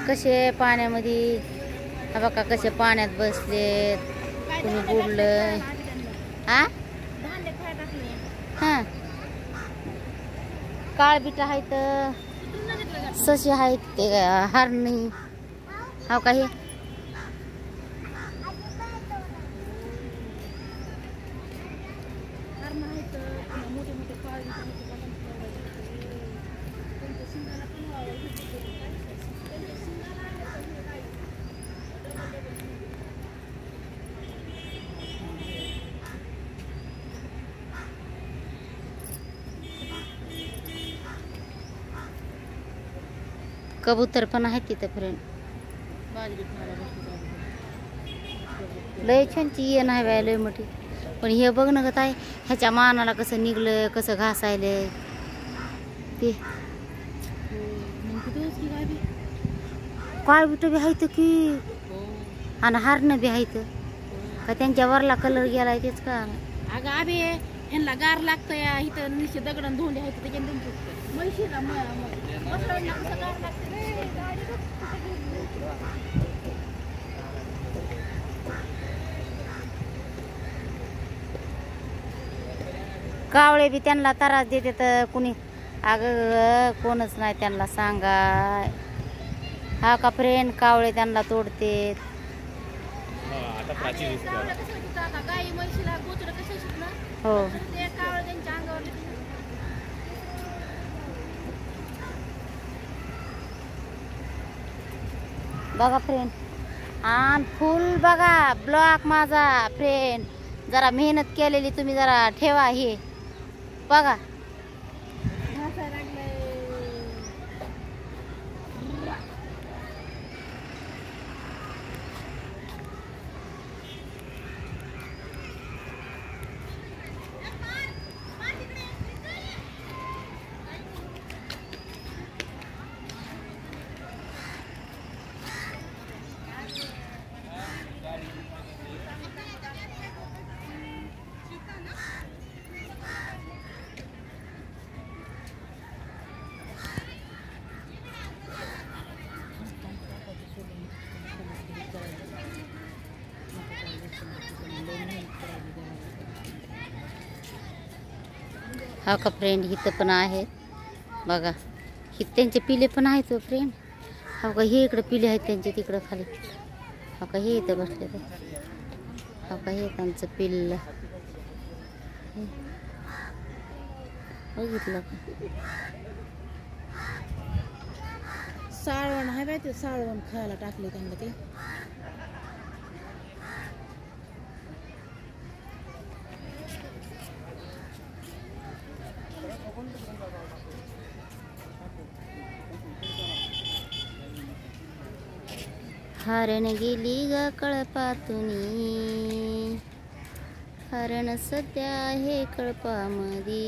कसे पाण्यामध्ये, हा बघा कसे पाण्यात बसलेत, कुणी बुडलंय. हा हा काळबीट आहेत, सशी आहेत, ते हरणी. हा काही कबूतर पण आहेत तिथं फ्रेंड. लय छानची ये नाही बाय, लय मोठी. पण हे बघ ना ग ताई, ह्याच्या मानाला कसं निघलंय, कसं घासायलंय ते. काळबिट बी आहेत की, आणि हरण बी आहेत का. त्यांच्या वरला कलर गेलाय तेच का. अगं आबे ह्यांना गार लागतं या, इथं निश्चित दगडन धोंडे आहेत त्याच्यात म्हशीला कावळे बी त्यांना त्रास देते तर कुणी. अगं कोणच नाही त्यांना सांगाय. हा का फ्रेंड, कावळे त्यांना तोडते. गाई म्हशीला गोचडं कसं शिकलं हो ते कावळे त्यांच्या अंगावर. बघा फ्रेंड, आणि फुल बघा ब्लॉक माझा फ्रेंड. जरा मेहनत केलेली तुम्ही जरा ठेवा. हे बघा हा का फ्रेंड, इथं पण आहेत बघा. ही त्यांचे पिले पण आहेत फ्रेंड. हा का हे इकडे पिले आहेत त्यांचे तिकडं खाली. हा का हे इथं बसले ते. हा का हे त्यांचं पिल्ल बघितलं का. साळवण आहे बाय, ते साळवण खायला टाकले त्यांना ते. हरण गेली ग कळपातुनी, हरण सध्या आहे कळपामधी.